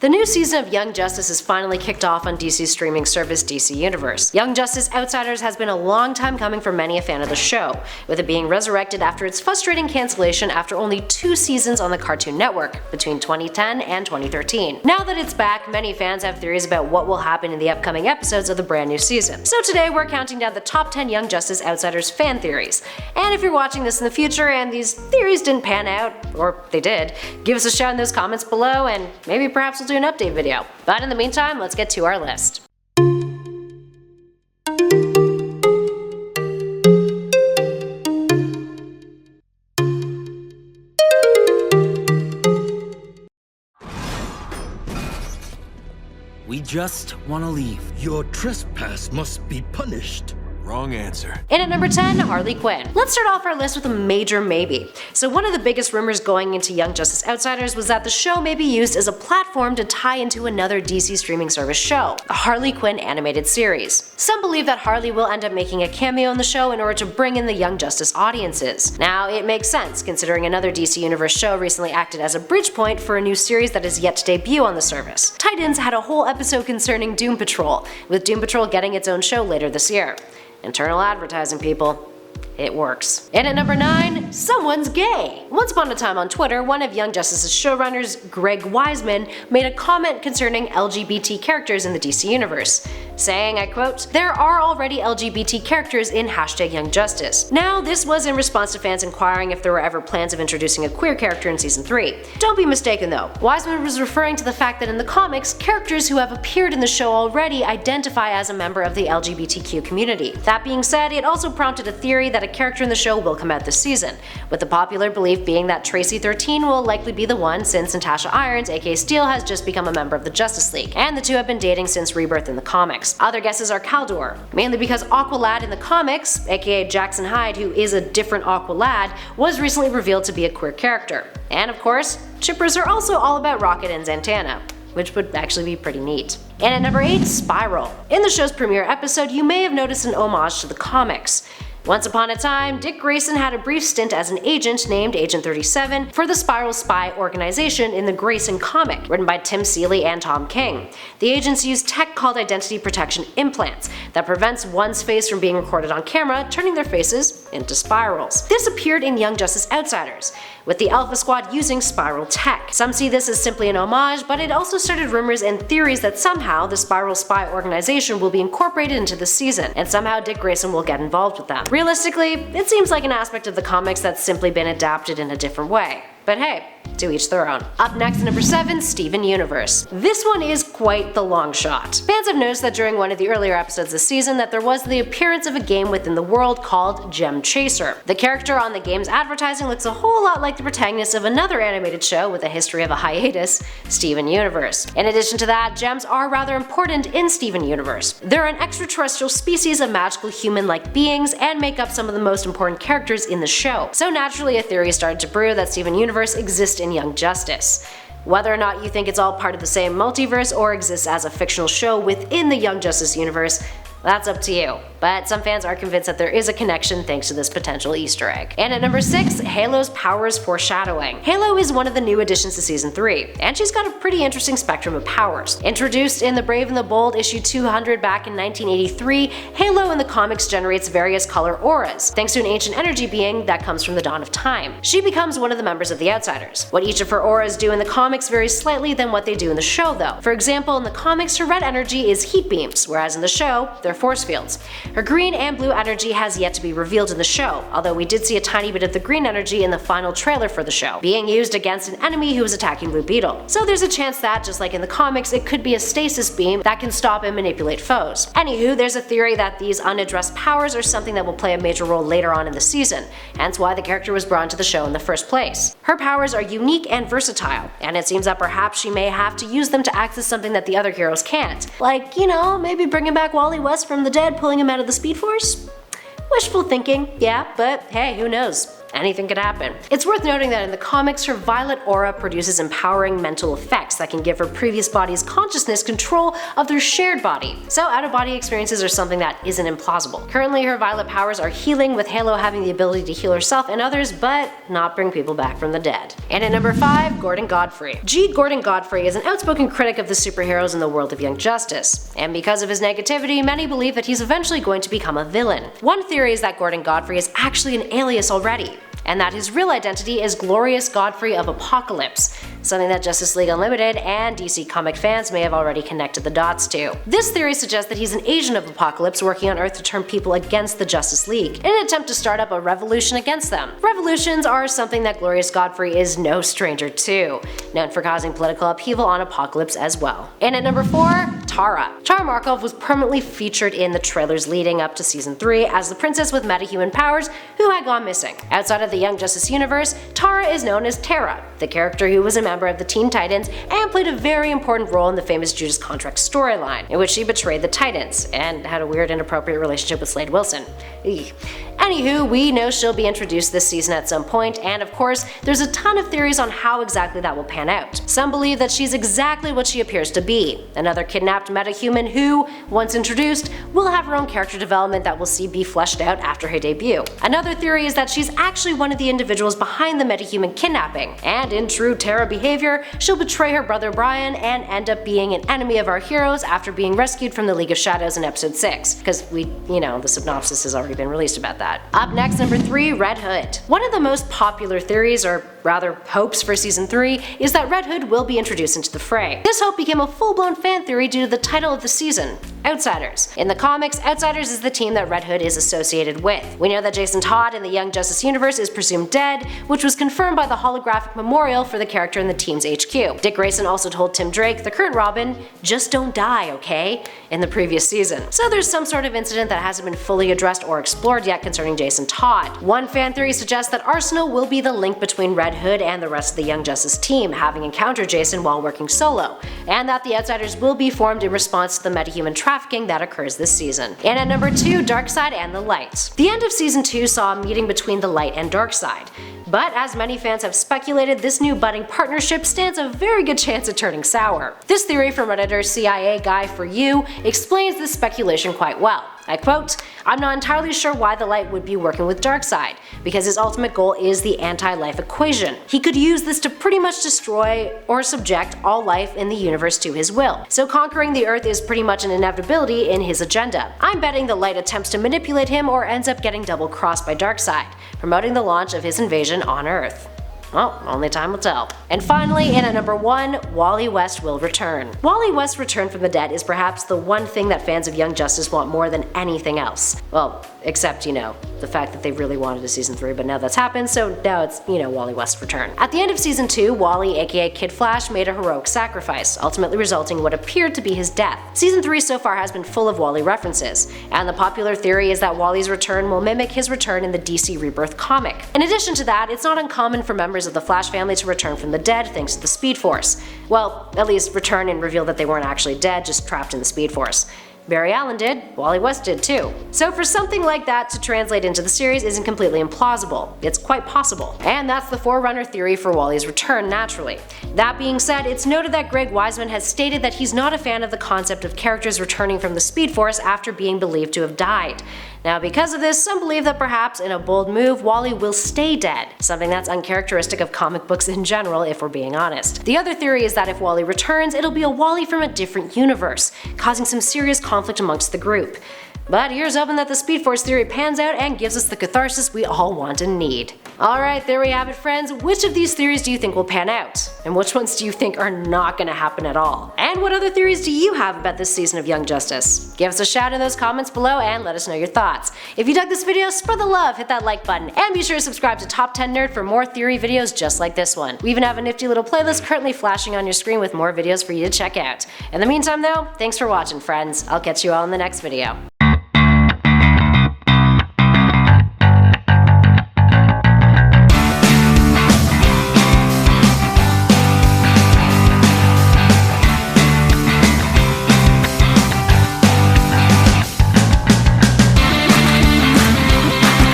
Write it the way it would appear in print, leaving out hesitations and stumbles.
The new season of Young Justice is finally kicked off on DC's streaming service DCUniverse. Young Justice Outsiders has been a long time coming for many a fan of the show, with it being resurrected after its frustrating cancellation after only 2 seasons on the Cartoon Network, between 2010 and 2013. Now that it's back, many fans have theories about what will happen in the upcoming episodes of the brand new season. So today we're counting down the top 10 Young Justice Outsiders fan theories. And if you're watching this in the future and these theories didn't pan out, or they did, give us a shout in those comments below and maybe perhaps we'll do an update video. But in the meantime, let's get to our list. We just want to leave. Your trespass must be punished. Wrong answer. In at number 10, Harley Quinn. Let's start off our list with a major maybe. So one of the biggest rumors going into Young Justice Outsiders was that the show may be used as a platform to tie into another DC streaming service show, the Harley Quinn animated series. Some believe that Harley will end up making a cameo in the show in order to bring in the Young Justice audiences. Now, it makes sense, considering another DCUniverse show recently acted as a bridge point for a new series that is yet to debut on the service. Titans had a whole episode concerning Doom Patrol, with Doom Patrol getting its own show later this year. Internal advertising, people. It works. And at number 9, someone's gay! Once upon a time on Twitter, one of Young Justice's showrunners, Greg Wiseman, made a comment concerning LGBT characters in the DC Universe, saying, I quote, "There are already LGBT characters in #Young Justice." Now, this was in response to fans inquiring if there were ever plans of introducing a queer character in Season 3. Don't be mistaken though, Wiseman was referring to the fact that in the comics, characters who have appeared in the show already identify as a member of the LGBTQ community. That being said, it also prompted a theory that a character in the show will come out this season, with the popular belief being that Tracy 13 will likely be the one since Natasha Irons, aka Steel, has just become a member of the Justice League, and the two have been dating since Rebirth in the comics. Other guesses are Kaldor, mainly because Aqualad in the comics, aka Jackson Hyde, who is a different Aqualad, was recently revealed to be a queer character. And of course, Chippers are also all about Rocket and Zatanna, which would actually be pretty neat. And at number 8, Spiral. In the show's premiere episode, you may have noticed an homage to the comics. Once upon a time, Dick Grayson had a brief stint as an agent named Agent 37 for the Spiral spy organization in the Grayson comic, written by Tim Seeley and Tom King. The agents use tech called identity protection implants that prevents one's face from being recorded on camera, turning their faces into spirals. This appeared in Young Justice Outsiders, with the Alpha Squad using Spiral tech. Some see this as simply an homage, but it also started rumors and theories that somehow the Spiral spy organization will be incorporated into the season, and somehow Dick Grayson will get involved with them. Realistically, it seems like an aspect of the comics that's simply been adapted in a different way. But hey, to each their own. Up next at number 7, Steven Universe. This one is quite the long shot. Fans have noticed that during one of the earlier episodes this season that there was the appearance of a game within the world called Gem Chaser. The character on the game's advertising looks a whole lot like the protagonist of another animated show with a history of a hiatus, Steven Universe. In addition to that, gems are rather important in Steven Universe. They're an extraterrestrial species of magical human-like beings and make up some of the most important characters in the show. So naturally a theory started to brew that Steven Universe exists in Young Justice. Whether or not you think it's all part of the same multiverse or exists as a fictional show within the Young Justice universe, that's up to you. But some fans are convinced that there is a connection thanks to this potential Easter egg. And at number 6, Halo's powers foreshadowing. Halo is one of the new additions to Season 3, and she's got a pretty interesting spectrum of powers. Introduced in The Brave and the Bold issue 200 back in 1983, Halo in the comics generates various color auras, thanks to an ancient energy being that comes from the dawn of time. She becomes one of the members of the Outsiders. What each of her auras do in the comics varies slightly than what they do in the show though. For example, in the comics her red energy is heat beams, whereas in the show, they're force fields. Her green and blue energy has yet to be revealed in the show, although we did see a tiny bit of the green energy in the final trailer for the show, being used against an enemy who was attacking Blue Beetle. So there's a chance that, just like in the comics, it could be a stasis beam that can stop and manipulate foes. Anywho, there's a theory that these unaddressed powers are something that will play a major role later on in the season, hence why the character was brought into the show in the first place. Her powers are unique and versatile, and it seems that perhaps she may have to use them to access something that the other heroes can't. Like, you know, maybe bringing back Wally West from the dead, pulling him out of the Speed Force? Wishful thinking, yeah, but hey, who knows? anything could happen. It's worth noting that in the comics, her violet aura produces empowering mental effects that can give her previous body's consciousness control of their shared body. So out-of-body experiences are something that isn't implausible. Currently, her violet powers are healing, with Halo having the ability to heal herself and others, but not bring people back from the dead. And at number 5, Gordon Godfrey. G. Gordon Godfrey is an outspoken critic of the superheroes in the world of Young Justice, and because of his negativity, many believe that he's eventually going to become a villain. One theory is that Gordon Godfrey is actually an alias already, and that his real identity is Glorious Godfrey of Apocalypse, something that Justice League Unlimited and DC comic fans may have already connected the dots to. This theory suggests that he's an agent of Apocalypse working on Earth to turn people against the Justice League, in an attempt to start up a revolution against them. Revolutions are something that Glorious Godfrey is no stranger to, known for causing political upheaval on Apocalypse as well. And at number 4, Tara. Char Markov was permanently featured in the trailers leading up to Season 3 as the princess with metahuman powers who had gone missing. Outside of the Young Justice universe, Tara is known as Tara, the character who was a member of the Teen Titans and played a very important role in the famous Judas Contract storyline, in which she betrayed the Titans and had a weird inappropriate relationship with Slade Wilson. Eek. Anywho, we know she'll be introduced this season at some point, and of course, there's a ton of theories on how exactly that will pan out. Some believe that she's exactly what she appears to be, another kidnapped metahuman who, once introduced, will have her own character development that we'll see be fleshed out after her debut. Another theory is that she's actually one of the individuals behind the metahuman kidnapping, and in true Tara behavior, she'll betray her brother Brian and end up being an enemy of our heroes after being rescued from the League of Shadows in episode 6, because the synopsis has already been released about that. Up next, number 3, Red Hood. One of the most popular theories, or rather hopes, for Season 3 is that Red Hood will be introduced into the fray. This hope became a full-blown fan theory due to the title of the season, Outsiders. In the comics, Outsiders is the team that Red Hood is associated with. We know that Jason Todd in the Young Justice universe is presumed dead, which was confirmed by the holographic memorial for the character in the team's HQ. Dick Grayson also told Tim Drake, the current Robin, "Just don't die, okay?" in the previous season. So there's some sort of incident that hasn't been fully addressed or explored yet concerning Jason Todd. One fan theory suggests that Arsenal will be the link between Red Hood and the rest of the Young Justice team, having encountered Jason while working solo, and that the Outsiders will be formed in response to the metahuman trafficking that occurs this season. And at number 2, Darkseid and the Light. The end of Season 2 saw a meeting between the Light and Darkseid, but as many fans have speculated, this new budding partnership stands a very good chance of turning sour. This theory from Redditor CIA Guy For You explains this speculation quite well. I quote, "I'm not entirely sure why the Light would be working with Darkseid, because his ultimate goal is the anti-life equation. He could use this to pretty much destroy or subject all life in the universe to his will. So conquering the Earth is pretty much an inevitability in his agenda. I'm betting the Light attempts to manipulate him or ends up getting double-crossed by Darkseid, promoting the launch of his invasion on Earth." Well, only time will tell. And finally, in at number 1, Wally West will return. Wally West's return from the dead is perhaps the one thing that fans of Young Justice want more than anything else. Well, except, the fact that they really wanted a Season 3, but now that's happened, so now it's, Wally West's return. At the end of Season 2, Wally, aka Kid Flash, made a heroic sacrifice, ultimately resulting in what appeared to be his death. Season 3 so far has been full of Wally references, and the popular theory is that Wally's return will mimic his return in the DC Rebirth comic. In addition to that, it's not uncommon for members of the Flash family to return from the dead thanks to the Speed Force. Well, at least return and reveal that they weren't actually dead, just trapped in the Speed Force. Barry Allen did, Wally West did too. So for something like that to translate into the series isn't completely implausible, it's quite possible. And that's the forerunner theory for Wally's return, naturally. That being said, it's noted that Greg Weisman has stated that he's not a fan of the concept of characters returning from the Speed Force after being believed to have died. Now because of this, some believe that perhaps in a bold move, Wally will stay dead, something that's uncharacteristic of comic books in general if we're being honest. The other theory is that if Wally returns, it'll be a Wally from a different universe, causing some serious conflict amongst the group. But here's hoping that the Speed Force theory pans out and gives us the catharsis we all want and need. Alright, there we have it friends. Which of these theories do you think will pan out? And which ones do you think are not gonna happen at all? And what other theories do you have about this season of Young Justice? Give us a shout in those comments below and let us know your thoughts. If you dug this video, spread the love, hit that like button, and be sure to subscribe to Top 10 Nerd for more theory videos just like this one. We even have a nifty little playlist currently flashing on your screen with more videos for you to check out. In the meantime though, thanks for watching friends. I'll catch you all in the next video.